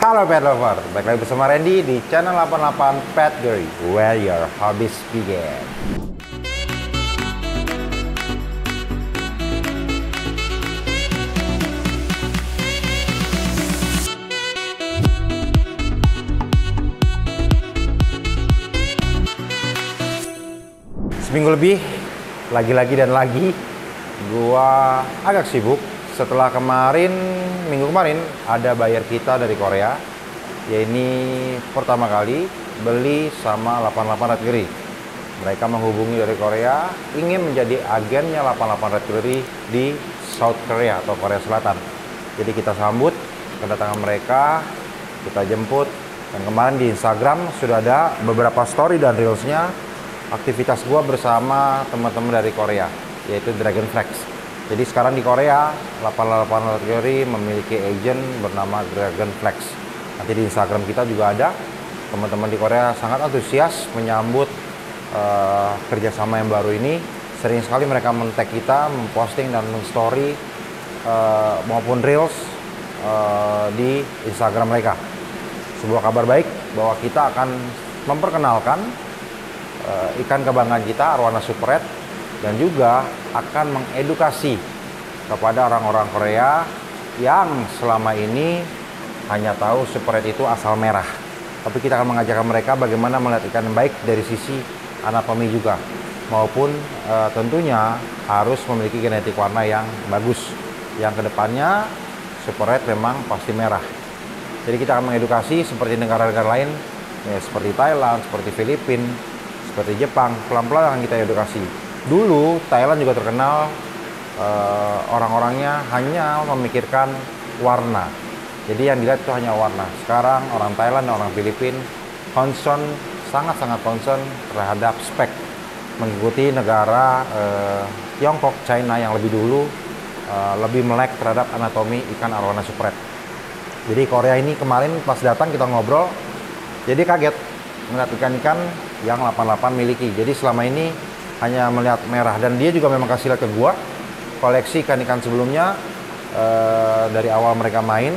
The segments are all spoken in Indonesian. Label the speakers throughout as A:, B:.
A: Halo pet lover, balik lagi bersama Randy di channel 88 Pet Girl, where your hobbies begin. Seminggu lebih, lagi-lagi dan lagi, gua agak sibuk. Setelah minggu kemarin ada buyer kita dari Korea. Ya ini pertama kali beli sama 88 Red Gary. Mereka menghubungi dari Korea, ingin menjadi agennya 88 Red Gary di South Korea atau Korea Selatan. Jadi kita sambut kedatangan mereka, kita jemput. Dan kemarin di Instagram sudah ada beberapa story dan reelsnya aktivitas gua bersama teman-teman dari Korea, yaitu Dragonflex. Jadi sekarang di Korea, 88 Red Gary memiliki agent bernama Dragonflex. Nanti di Instagram kita juga ada. Teman-teman di Korea sangat antusias menyambut kerjasama yang baru ini. Sering sekali mereka men-tag kita, memposting dan men-story maupun reels di Instagram mereka. Sebuah kabar baik bahwa kita akan memperkenalkan ikan kebanggaan kita, Arowana Super Red, dan juga akan mengedukasi kepada orang-orang Korea yang selama ini hanya tahu Super Red itu asal merah. Tapi kita akan mengajarkan mereka bagaimana melihat ikan yang baik dari sisi anatomi juga, maupun tentunya harus memiliki genetik warna yang bagus, yang kedepannya Super Red memang pasti merah. Jadi kita akan mengedukasi seperti negara-negara lain, ya, seperti Thailand, seperti Filipina, seperti Jepang. Pelan-pelan akan kita edukasi. Dulu Thailand juga terkenal orang-orangnya hanya memikirkan warna. Jadi yang dilihat itu hanya warna. Sekarang orang Thailand dan orang Filipina sangat-sangat concern terhadap spek, mengikuti negara Tiongkok, China yang lebih dulu lebih melek terhadap anatomi ikan Arowana Super Red. Jadi Korea ini kemarin pas datang kita ngobrol, jadi kaget melihat ikan-ikan yang 88 miliki. Jadi selama ini hanya melihat merah, dan dia juga memang kasih lihat ke gua koleksi ikan-ikan sebelumnya dari awal mereka main.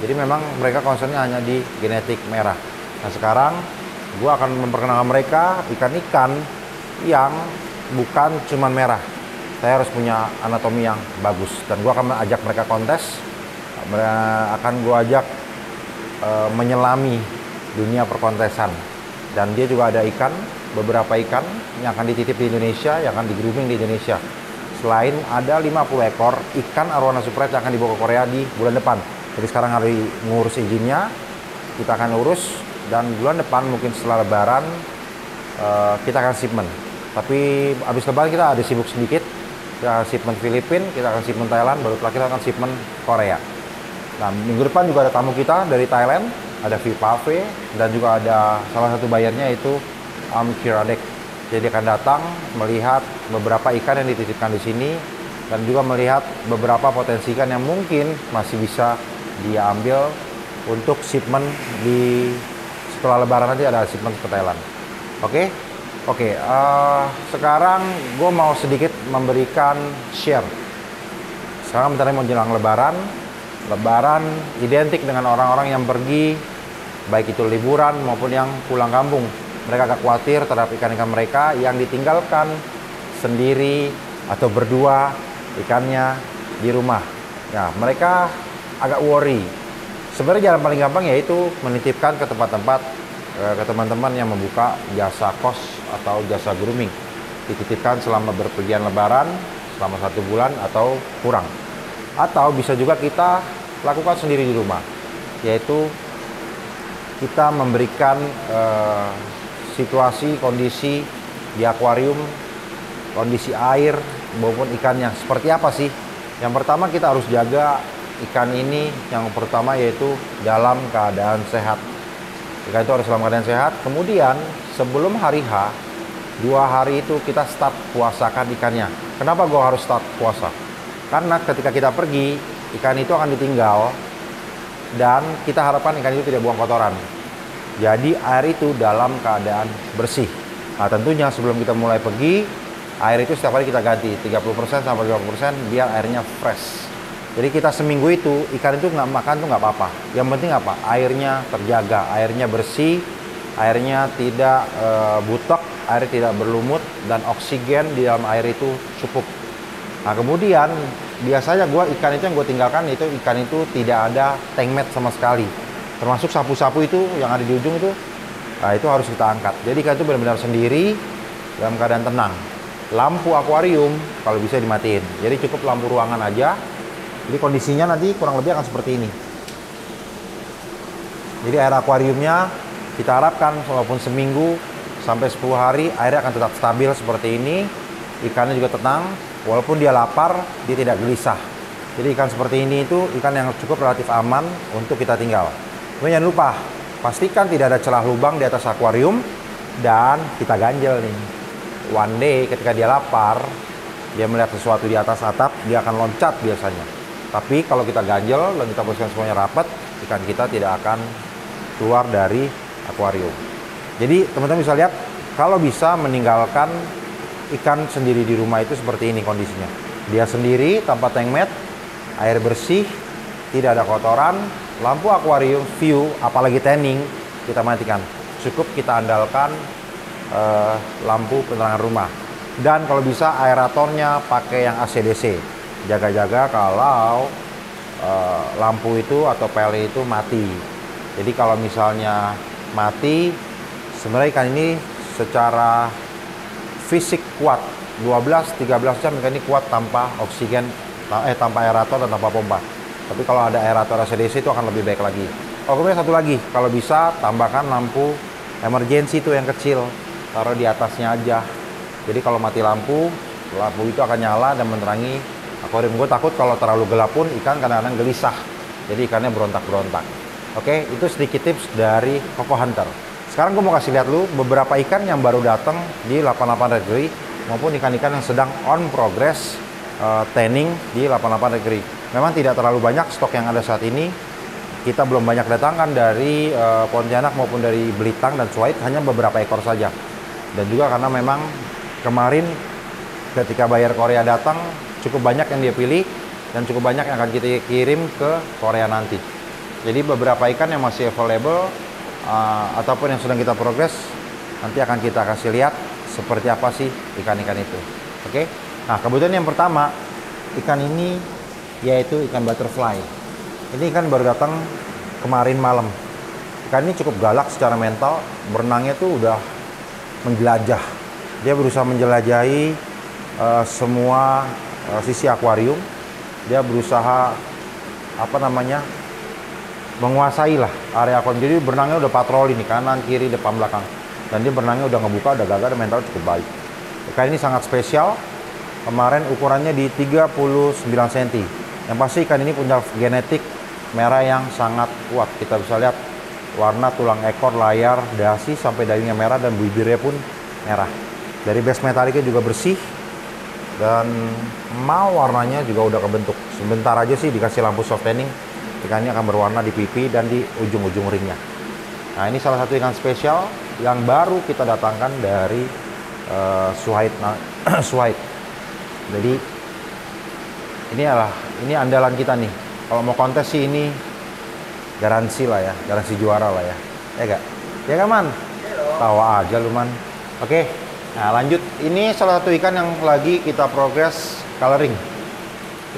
A: Jadi memang mereka concernnya hanya di genetik merah. Nah sekarang gua akan memperkenalkan mereka ikan-ikan yang bukan cuman merah. Saya harus punya anatomi yang bagus, dan gua akan ajak mereka kontes. Akan gua ajak menyelami dunia perkontesan, dan dia juga ada beberapa ikan yang akan dititip di Indonesia, yang akan di grooming di Indonesia. Selain ada 50 ekor ikan Arowana Super Red yang akan dibawa ke Korea di bulan depan. Jadi sekarang hari ngurus izinnya, kita akan urus, dan bulan depan mungkin setelah Lebaran kita akan shipment. Tapi habis Lebaran kita ada sibuk sedikit. Kita akan shipment Filipina, kita akan shipment Thailand, baru setelah kita akan shipment Korea. Nah minggu depan juga ada tamu kita dari Thailand, ada Vipave, dan juga ada salah satu bayarnya yaitu Kiradek. Jadi akan datang melihat beberapa ikan yang dititipkan di sini, dan juga melihat beberapa potensi ikan yang mungkin masih bisa dia ambil untuk shipment di setelah Lebaran. Nanti ada shipment ke Thailand. Oke. Sekarang gue mau sedikit memberikan share. Sekarang bentar lagi mau jelang Lebaran. Lebaran identik dengan orang-orang yang pergi, baik itu liburan maupun yang pulang kampung. Mereka agak khawatir terhadap ikan-ikan mereka yang ditinggalkan sendiri atau berdua ikannya di rumah. Nah, mereka agak worry. Sebenarnya jalan paling gampang yaitu menitipkan ke tempat-tempat, ke teman-teman yang membuka jasa kos atau jasa grooming. Dititipkan selama berpergian Lebaran, selama 1 bulan atau kurang. Atau bisa juga kita lakukan sendiri di rumah, yaitu kita memberikan situasi, kondisi di akuarium, kondisi air maupun ikannya seperti apa sih. Yang pertama kita harus jaga ikan ini, yang pertama yaitu dalam keadaan sehat. Ikan itu harus dalam keadaan sehat. Kemudian sebelum hari H, 2 hari itu kita start puasakan ikannya. Kenapa gua harus start puasa? Karena ketika kita pergi, ikan itu akan ditinggal, dan kita harapkan ikan itu tidak buang kotoran. Jadi air itu dalam keadaan bersih. Nah tentunya sebelum kita mulai pergi, air itu setiap hari kita ganti 30% sampai 50% biar airnya fresh. Jadi kita seminggu itu ikan itu nggak makan tuh nggak apa-apa. Yang penting apa? Airnya terjaga, airnya bersih, airnya tidak butek, air tidak berlumut, dan oksigen di dalam air itu cukup. Nah kemudian biasanya ikan itu yang gue tinggalkan itu ikan itu tidak ada tank mat sama sekali. Termasuk sapu-sapu itu yang ada di ujung itu, nah itu harus kita angkat. Jadi ikan itu benar-benar sendiri dalam keadaan tenang. Lampu akuarium kalau bisa dimatiin. Jadi cukup lampu ruangan aja. Jadi kondisinya nanti kurang lebih akan seperti ini. Jadi air akuariumnya kita harapkan walaupun seminggu sampai 10 hari airnya akan tetap stabil seperti ini. Ikannya juga tenang, walaupun dia lapar, dia tidak gelisah. Jadi ikan seperti ini itu ikan yang cukup relatif aman untuk kita tinggal. Kemudian jangan lupa, pastikan tidak ada celah lubang di atas akuarium dan kita ganjel nih. One day ketika dia lapar, dia melihat sesuatu di atas atap, dia akan loncat biasanya. Tapi kalau kita ganjel dan kita posisikan semuanya rapat, ikan kita tidak akan keluar dari akuarium. Jadi teman-teman bisa lihat, kalau bisa meninggalkan ikan sendiri di rumah itu seperti ini kondisinya. Dia sendiri tanpa tank mat, air bersih, tidak ada kotoran, lampu akuarium, view, apalagi tanning, kita matikan. Cukup kita andalkan lampu penerangan rumah. Dan kalau bisa aeratornya pakai yang AC/DC. Jaga-jaga kalau lampu itu atau PLC itu mati. Jadi kalau misalnya mati, sebenarnya ikan ini secara fisik kuat, 12-13 jam ikan ini kuat tanpa oksigen, tanpa aerator dan tanpa pompa. Tapi kalau ada aerator AC/DC itu akan lebih baik lagi. Oh kemudian satu lagi, kalau bisa tambahkan lampu emergency itu yang kecil, taruh di atasnya aja. Jadi kalau mati lampu itu akan nyala dan menerangi akuarium. Gue takut kalau terlalu gelap pun ikan kadang-kadang gelisah, jadi ikannya berontak-berontak. Oke, itu sedikit tips dari Koko Hunter. Sekarang gue mau kasih lihat lu beberapa ikan yang baru datang di 88 Degree maupun ikan-ikan yang sedang on progress tanning di 88 Degree. Memang tidak terlalu banyak stok yang ada saat ini. Kita belum banyak datangkan dari Pontianak maupun dari Belitang dan Suait, hanya beberapa ekor saja. Dan juga karena memang kemarin ketika buyer Korea datang, cukup banyak yang dia pilih dan cukup banyak yang akan kita kirim ke Korea nanti. Jadi beberapa ikan yang masih available ataupun yang sedang kita progres, nanti akan kita kasih lihat seperti apa sih ikan-ikan itu. Oke. Nah, kemudian yang pertama, ikan ini yaitu ikan butterfly. Ini ikan baru datang kemarin malam. Ikan ini cukup galak secara mental, berenangnya tuh udah menjelajah. Dia berusaha menjelajahi semua sisi akuarium. Dia berusaha menguasai lah area akuarium. Jadi berenangnya udah patroli nih, kanan, kiri, depan, belakang. Dan dia berenangnya udah ngebuka, udah gagah, dan mental cukup baik. Ikan ini sangat spesial. Kemarin ukurannya di 39 cm. Yang pasti ikan ini punya genetik merah yang sangat kuat. Kita bisa lihat warna tulang ekor, layar, dasi, sampai dagingnya merah dan bibirnya pun merah. Dari base metaliknya juga bersih. Dan warnanya juga udah kebentuk. Sebentar aja sih dikasih lampu soft tanning, ikan ini akan berwarna di pipi dan di ujung-ujung ringnya. Nah ini salah satu ikan spesial yang baru kita datangkan dari Suait. Jadi ini andalan kita nih. Kalau mau kontes sih ini garansi lah ya, garansi juara lah ya. Ya gak? Ya kan Man? Tawa aja lu Man. Oke. Nah lanjut, ini salah satu ikan yang lagi kita progress coloring.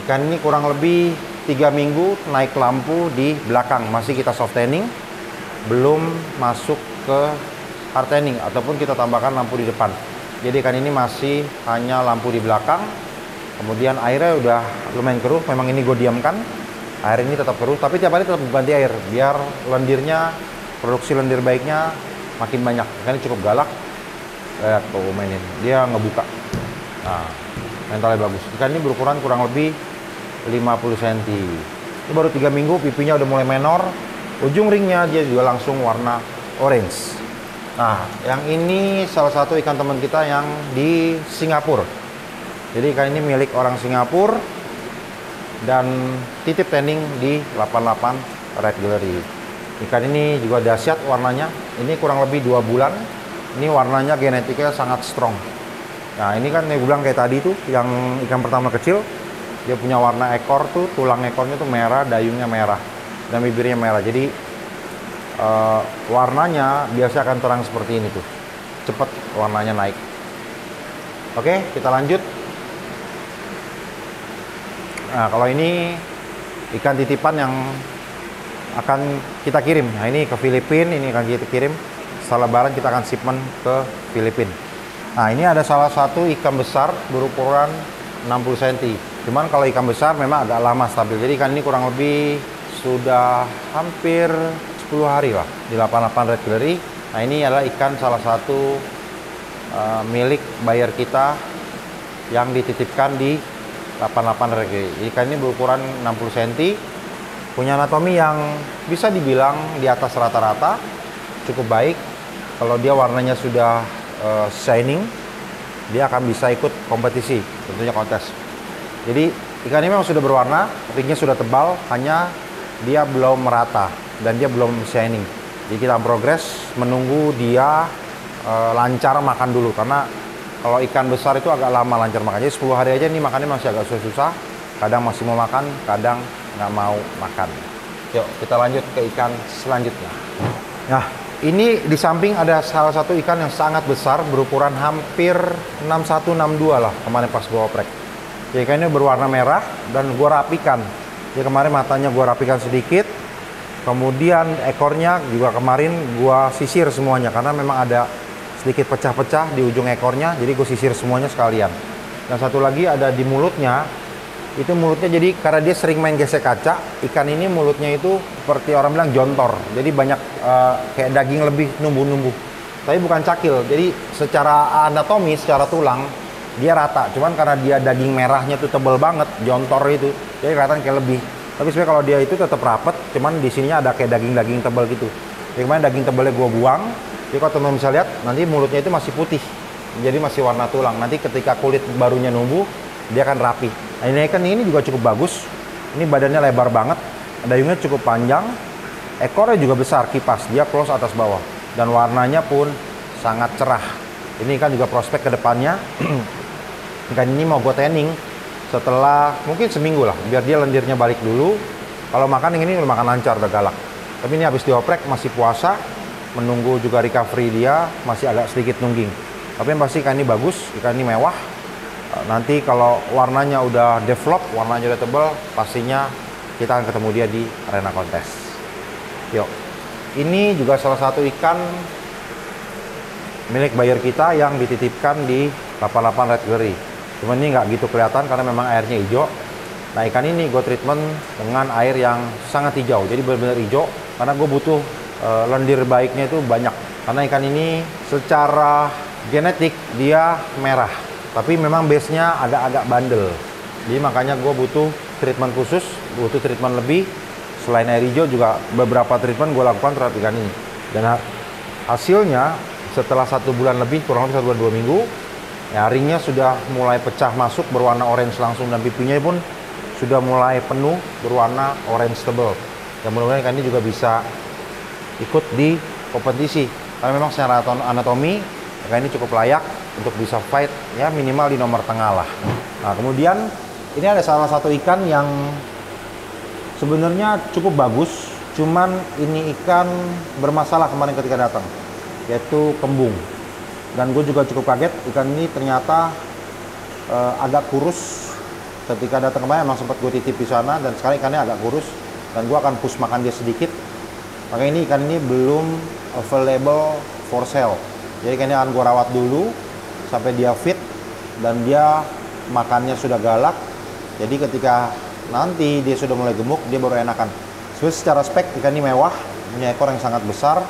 A: Ikan ini kurang lebih 3 minggu naik lampu di belakang, masih kita soft tanning, belum masuk ke hard tanning ataupun kita tambahkan lampu di depan. Jadi ikan ini masih hanya lampu di belakang. Kemudian airnya udah lumayan keruh, memang ini gue diamkan. Air ini tetap keruh, tapi tiap hari tetap ganti air biar lendirnya, produksi lendir baiknya makin banyak. Ikan ini cukup galak. Lihat tuh mainin, dia ngebuka. Nah, mentalnya bagus. Ikan ini berukuran kurang lebih 50 cm. Ini baru 3 minggu, pipinya udah mulai menor. Ujung ringnya dia juga langsung warna orange. Nah, yang ini salah satu ikan teman kita yang di Singapura. Jadi ikan ini milik orang Singapura dan titip tanning di 88 Red Gallery. Ikan ini juga dahsyat warnanya. Ini kurang lebih 2 bulan. Ini warnanya genetiknya sangat strong. Nah ini kan yang gue bilang kayak tadi tuh, yang ikan pertama kecil, Dia punya warna ekor tuh, tulang ekornya tuh merah, dayungnya merah, dan bibirnya merah. Jadi warnanya biasa akan terang seperti ini tuh. Cepet warnanya naik. Oke, kita lanjut. Nah, kalau ini ikan titipan yang akan kita kirim. Nah, ini ke Filipina, ini akan kita kirim. Setelah lebaran kita akan shipment ke Filipina. Nah, ini ada salah satu ikan besar berukuran 60 cm. Cuman kalau ikan besar memang agak lama stabil. Jadi ikan ini kurang lebih sudah hampir 10 hari lah di 88 Red Gallery. Nah, ini adalah ikan salah satu milik buyer kita yang dititipkan di 88 Red Gallery. Ikan ini berukuran 60 cm, punya anatomi yang bisa dibilang di atas rata-rata, cukup baik. Kalau dia warnanya sudah shining, dia akan bisa ikut kompetisi, tentunya kontes. Jadi ikan ini memang sudah berwarna, ringnya sudah tebal, hanya dia belum merata dan dia belum shining. Jadi kita progres menunggu dia lancar makan dulu, karena kalau ikan besar itu agak lama lancar makan. Jadi 10 hari aja ini makannya masih agak susah. Kadang masih mau makan, kadang nggak mau makan. Yuk kita lanjut ke ikan selanjutnya. Nah, ini di samping ada salah satu ikan yang sangat besar, berukuran hampir 61-62 lah kemarin pas gua oprek. Jadi ikan ini berwarna merah dan gua rapikan. Jadi kemarin matanya gua rapikan sedikit. Kemudian ekornya juga kemarin gua sisir semuanya karena memang ada sedikit pecah-pecah di ujung ekornya, jadi gue sisir semuanya sekalian. Dan satu lagi ada di mulutnya, itu mulutnya jadi karena dia sering main gesek kaca, ikan ini mulutnya itu seperti orang bilang jontor, jadi banyak kayak daging lebih numbuh-numbuh. Tapi bukan cakil, jadi secara anatomi, secara tulang dia rata. Cuman karena dia daging merahnya tuh tebel banget, jontor itu, jadi kelihatan kayak lebih. Tapi sebenarnya kalau dia itu tetap rapet, cuman di sininya ada kayak daging-daging tebel gitu. Jadi kemarin daging tebelnya gue buang. Jadi kalau teman-teman bisa lihat, nanti mulutnya itu masih putih, jadi masih warna tulang. Nanti ketika kulit barunya numbuh, dia akan rapi. Nah, ini ikan ini juga cukup bagus. Ini badannya lebar banget, dayungnya cukup panjang, ekornya juga besar, kipas, dia close atas bawah, dan warnanya pun sangat cerah. Ini kan juga prospek ke depannya. Ikan ini mau gue tanning setelah mungkin seminggu lah, biar dia lendirnya balik dulu. Kalau makan yang ini udah makan lancar, udah galak. Tapi ini habis dioprek, masih puasa, menunggu juga recovery dia, masih agak sedikit nungging. Tapi yang pasti ikan ini bagus, ikan ini mewah. Nanti kalau warnanya udah develop, warnanya udah tebal, pastinya kita akan ketemu dia di arena kontes. Yuk, ini juga salah satu ikan milik buyer kita yang dititipkan di 88 Red Gallery. Cuman ini nggak gitu kelihatan karena memang airnya hijau. Nah, ikan ini gue treatment dengan air yang sangat hijau, jadi benar-benar hijau karena gue butuh lendir baiknya itu banyak. Karena ikan ini secara genetik dia merah, tapi memang base-nya agak-agak bandel. Jadi makanya gue butuh treatment khusus, butuh treatment lebih. Selain air hijau juga beberapa treatment gue lakukan terhadap ikan ini. Dan hasilnya setelah 1 bulan lebih, kurang lebih 1 bulan 2 minggu, ya ringnya sudah mulai pecah masuk berwarna orange langsung, dan pipinya pun sudah mulai penuh berwarna orange tebal. Dan mudah-mudahan ikan ini juga bisa ikut di kompetisi karena memang secara anatomi ikan ini cukup layak untuk bisa fight ya minimal di nomor tengah lah. Nah, kemudian ini ada salah satu ikan yang sebenarnya cukup bagus, cuman ini ikan bermasalah kemarin ketika datang, yaitu kembung. Dan gue juga cukup kaget, ikan ini ternyata agak kurus. Ketika datang kemarin emang sempat gue titip di sana, dan sekarang ikannya agak kurus dan gue akan push makan dia sedikit. Makanya ini ikan ini belum available for sale. Jadi ikan ini akan gue rawat dulu sampai dia fit dan dia makannya sudah galak. Jadi ketika nanti dia sudah mulai gemuk, dia baru enakan. Secara spek ikan ini mewah, punya ekor yang sangat besar,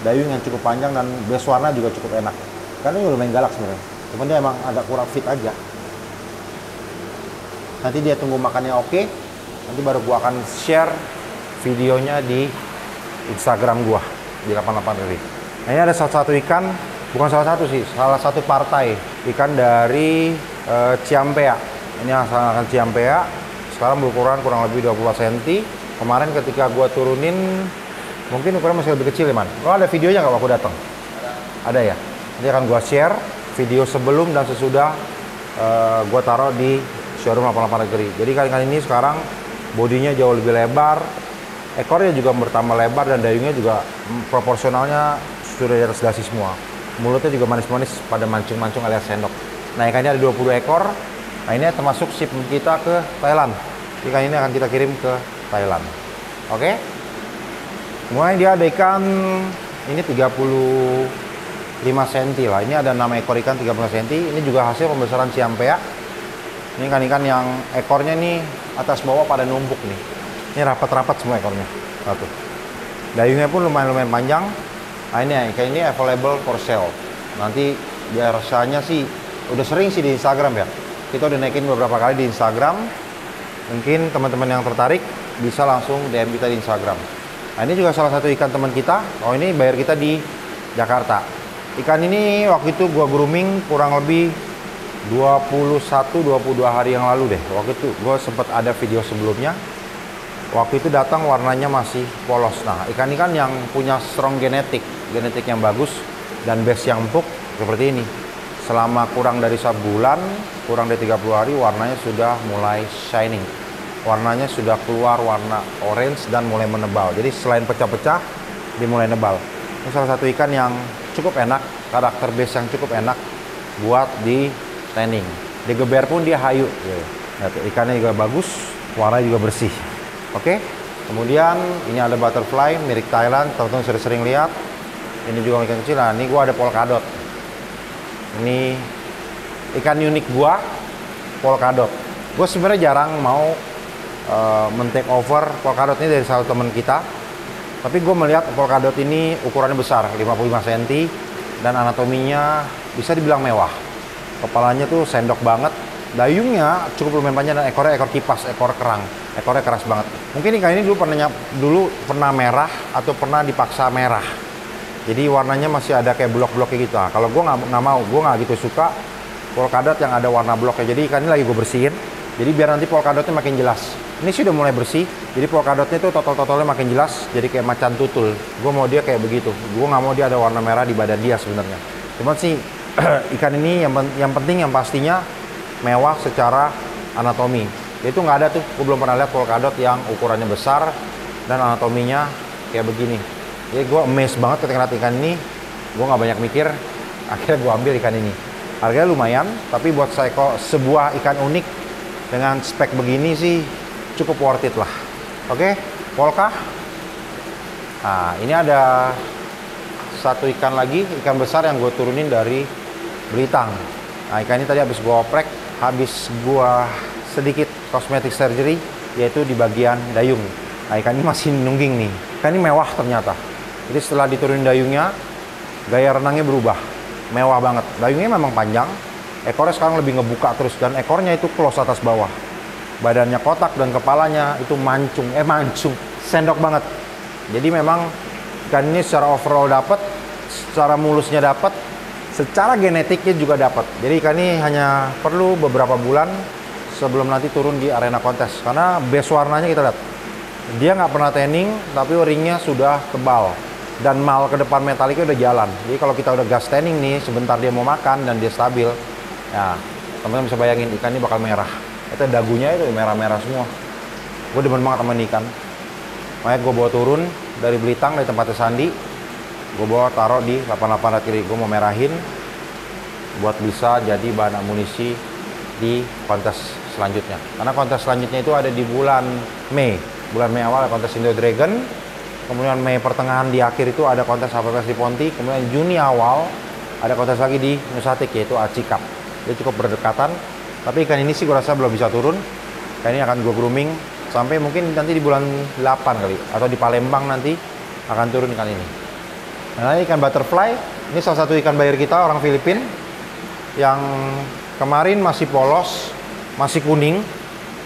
A: dayung yang cukup panjang, dan base warna juga cukup enak. Ikan ini lumayan galak sebenarnya, cuman dia emang agak kurang fit aja. Nanti dia tunggu makannya oke, nanti baru gua akan share videonya di Instagram gua di 88 Gallery. Nah, ini ada salah satu ikan, bukan salah satu sih, salah satu partai ikan dari Ciampea. Ini asalkan Ciampea, sekarang berukuran kurang lebih 20 cm. Kemarin ketika gua turunin, mungkin ukuran masih lebih kecil ya man. Oh, ada videonya nggak waktu datang? Ada ya. Nanti akan gua share video sebelum dan sesudah gua taruh di showroom 88 degree. Jadi ikan ini sekarang bodinya jauh lebih lebar, ekornya juga bertambah lebar, dan dayungnya juga proporsionalnya sudah di atas dasi semua. Mulutnya juga manis-manis pada mancung-mancung alias sendok. Nah, ikannya ada 20 ekor. Nah, ini termasuk ship kita ke Thailand. Ikan ini akan kita kirim ke Thailand. Oke. Kemudian dia ada ikan ini 35 cm lah. Ini ada 6 ekor ikan 35 cm. Ini juga hasil pembesaran Siampea. Ini ikan-ikan yang ekornya nih atas bawah pada numpuk nih. Ini rapat-rapat semua ekornya. Satu. Dayungnya pun lumayan panjang. Nah, ini ikan ini available for sale. Nanti biasanya sih udah sering sih di Instagram ya. Kita udah naikin beberapa kali di Instagram. Mungkin teman-teman yang tertarik bisa langsung DM kita di Instagram. Nah, ini juga salah satu ikan teman kita. Oh, ini bayar kita di Jakarta. Ikan ini waktu itu gua grooming kurang lebih 21-22 hari yang lalu deh. Waktu itu gua sempat ada video sebelumnya. Waktu itu datang warnanya masih polos. Nah, ikan-ikan yang punya strong genetik yang bagus dan base yang empuk seperti ini. Selama kurang dari sebulan, kurang dari 30 hari, warnanya sudah mulai shining. Warnanya sudah keluar warna orange dan mulai menebal. Jadi selain pecah-pecah, dia mulai nebal. Ini salah satu ikan yang cukup enak, karakter base yang cukup enak buat di tanning. Digeber pun dia hayu. Nah, ikannya juga bagus, warnanya juga bersih. Oke, kemudian ini ada butterfly milik Thailand, teman-teman sering lihat. Ini juga ikan kecil. Nah, ini gua ada polkadot. Ini ikan unik gua, polkadot. Gue sebenarnya jarang mau men-take over polkadot ini dari salah teman kita. Tapi gue melihat polkadot ini ukurannya besar, 55 cm, dan anatominya bisa dibilang mewah. Kepalanya tuh sendok banget. Dayungnya cukup lumayan panjang dan ekornya ekor kipas, ekor kerang. Ekornya keras banget. Mungkin ikan ini dulu pernah merah atau pernah dipaksa merah. Jadi warnanya masih ada kayak blok-bloknya gitu. Nah, kalau gue nggak mau, gue nggak gitu suka polkadot yang ada warna bloknya. Jadi ikan ini lagi gue bersihin. Jadi biar nanti polkadotnya makin jelas. Ini sudah mulai bersih. Jadi polkadotnya itu total-totalnya makin jelas. Jadi kayak macan tutul. Gue mau dia kayak begitu. Gue nggak mau dia ada warna merah di badan dia sebenarnya. Cuman sih ikan ini yang penting yang pastinya mewah secara anatomi. Itu nggak ada tuh, gue belum pernah lihat polkadot yang ukurannya besar dan anatominya kayak begini. Jadi gue amazed banget ketika lihat ikan ini. Gue nggak banyak mikir, akhirnya gue ambil ikan ini. Harganya lumayan, tapi buat saya kok sebuah ikan unik dengan spek begini sih cukup worth it lah. Oke, polka. Nah, ini ada satu ikan lagi, ikan besar yang gue turunin dari Belitang. Nah, ikan ini tadi habis gue oprek, habis gua sedikit cosmetic surgery, yaitu di bagian dayung. Nah, ikan ini masih nungging nih. Ikan ini mewah ternyata. Jadi setelah diturunin dayungnya, gaya renangnya berubah. Mewah banget. Dayungnya memang panjang, ekornya sekarang lebih ngebuka terus, dan ekornya itu close atas bawah. Badannya kotak dan kepalanya itu mancung, sendok banget. Jadi memang ikan ini secara overall dapat, secara mulusnya dapat, secara genetiknya juga dapat. Jadi ikan ini hanya perlu beberapa bulan sebelum nanti turun di arena kontes. Karena base warnanya kita lihat, dia nggak pernah tanning, tapi ringnya sudah tebal. Dan mal ke depan metaliknya udah jalan. Jadi kalau kita udah gas tanning nih, sebentar dia mau makan dan dia stabil, ya teman-teman bisa bayangin ikan ini bakal merah. Itu dagunya itu merah-merah semua. Gue demen banget sama ikan. Makanya gue bawa turun dari Belitang, dari tempatnya Sandi. Gue bawa taruh di 88 kiri. Gue mau merahin buat bisa jadi bahan amunisi di kontes selanjutnya. Karena kontes selanjutnya itu ada di bulan Mei. Bulan Mei awal ada kontes Indo Dragon. Kemudian Mei pertengahan di akhir itu ada kontes HPPS di Ponti. Kemudian Juni awal ada kontes lagi di Nusa Tik, yaitu Aci Cup. Dia cukup berdekatan. Tapi ikan ini sih gue rasa belum bisa turun. Ikan ini akan gue grooming sampai mungkin nanti di bulan 8 kali. Atau di Palembang nanti akan turun ikan ini. Nah, ini ikan butterfly. Ini salah satu ikan bayar kita, orang Filipina. Yang kemarin masih polos, masih kuning.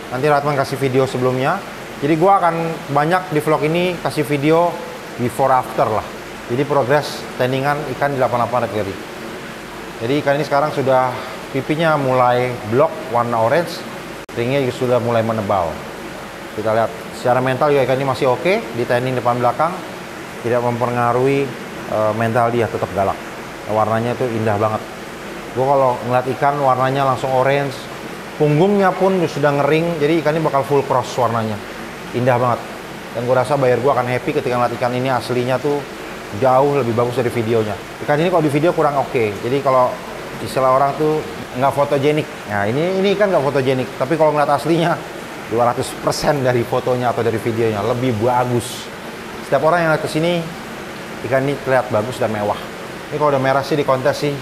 A: Nanti Ratman kasih video sebelumnya. Jadi gue akan banyak di vlog ini kasih video before after lah. Jadi progres tandingan ikan di 88 kali. Jadi ikan ini sekarang sudah pipinya mulai blok warna orange, ringnya juga sudah mulai menebal. Kita lihat secara mental juga ikan ini masih oke, di tanning depan belakang tidak mempengaruhi mental dia, tetap galak. Warnanya tuh indah banget. Gue kalau ngeliat ikan warnanya langsung orange, Punggungnya pun sudah ngering, jadi ikan ini bakal full cross warnanya. Indah banget. Dan gue rasa buyer gue akan happy ketika ngeliat ikan ini aslinya tuh jauh lebih bagus dari videonya. Ikan ini kalau di video kurang oke. Jadi kalau istilah orang tuh nggak fotogenik. Nah ini ikan nggak fotogenik. Tapi kalau ngeliat aslinya 200% dari fotonya atau dari videonya lebih bagus. Setiap orang yang lihat kesini, ikan ini terlihat bagus dan mewah. Ini kalau udah merah sih di kontes sih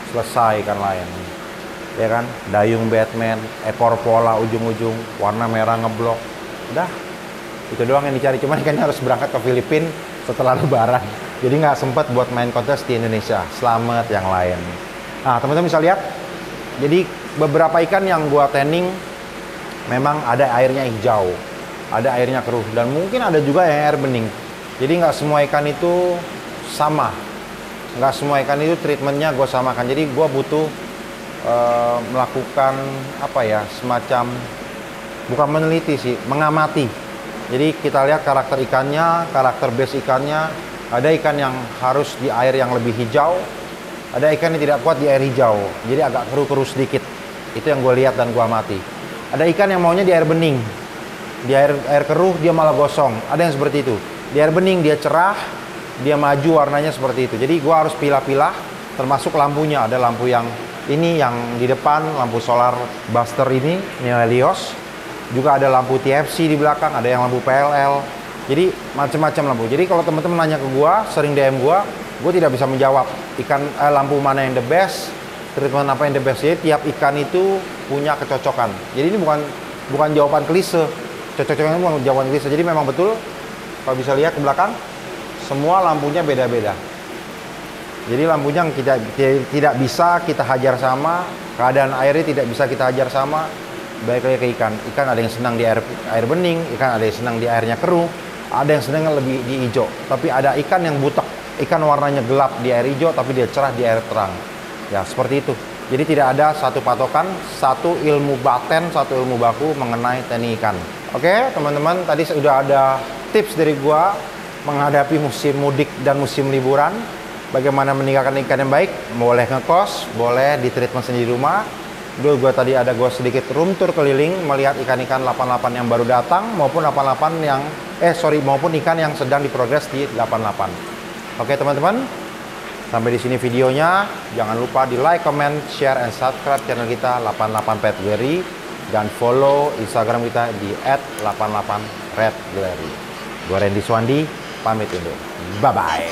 A: selesai ikan lain. Ya kan, dayung Batman, ekor pola ujung-ujung, warna merah ngeblok. Udah, itu doang yang dicari. Cuman ikannya harus berangkat ke Filipina setelah lebaran. Jadi nggak sempat buat main kontes di Indonesia. Selamat yang lain. Nah, teman-teman bisa lihat. Jadi beberapa ikan yang gua tanning memang ada airnya hijau, ada airnya keruh, dan mungkin ada juga yang air bening. Jadi nggak semua ikan itu sama. Nggak semua ikan itu treatmentnya gue samakan. Jadi gue butuh melakukan apa ya, semacam bukan meneliti sih, mengamati. Jadi kita lihat karakter ikannya, karakter base ikannya. Ada ikan yang harus di air yang lebih hijau, ada ikan yang tidak kuat di air hijau, jadi agak keruh-keruh sedikit. Itu yang gue lihat dan gue amati. Ada ikan yang maunya di air bening, di air keruh dia malah gosong. Ada yang seperti itu. Di air bening dia cerah, dia maju warnanya seperti itu. Jadi gue harus pilah-pilah, termasuk lampunya. Ada lampu yang ini yang di depan, lampu solar buster ini Helios. Juga ada lampu TFC di belakang, ada yang lampu PLL. Jadi macam-macam lampu. Jadi kalau teman-teman nanya ke gue, sering DM gue tidak bisa menjawab lampu mana yang the best, treatment apa yang the best. Jadi tiap ikan itu punya kecocokan. Jadi ini bukan jawaban klise. Cocok-cocoknya bukan jawaban klise. Jadi memang betul, kalau bisa lihat ke belakang, semua lampunya beda-beda. Jadi lampunya tidak bisa kita hajar sama, keadaan airnya tidak bisa kita hajar sama. Baik lagi ke ikan. Ikan ada yang senang di air bening, ikan ada yang senang di airnya keruh, ada yang senang lebih di hijau. Tapi ada ikan yang butek, ikan warnanya gelap di air hijau tapi dia cerah di air terang. Ya seperti itu. Jadi tidak ada satu patokan, satu ilmu baten, satu ilmu baku mengenai tanning ikan. Oke teman-teman, tadi sudah ada tips dari gua menghadapi musim mudik dan musim liburan. Bagaimana meninggalkan ikan yang baik, boleh ngekos, boleh di treatment sendiri di rumah. Dulu gue tadi ada sedikit room tour keliling melihat ikan-ikan 88 yang baru datang maupun 88 yang maupun ikan yang sedang diprogres di 88. Oke teman-teman, sampai di sini videonya. Jangan lupa di like, comment, share, and subscribe channel kita 88 Pet Gallery dan follow Instagram kita di @88redgallery. Gue Randy Swandi, pamit undur. Bye bye.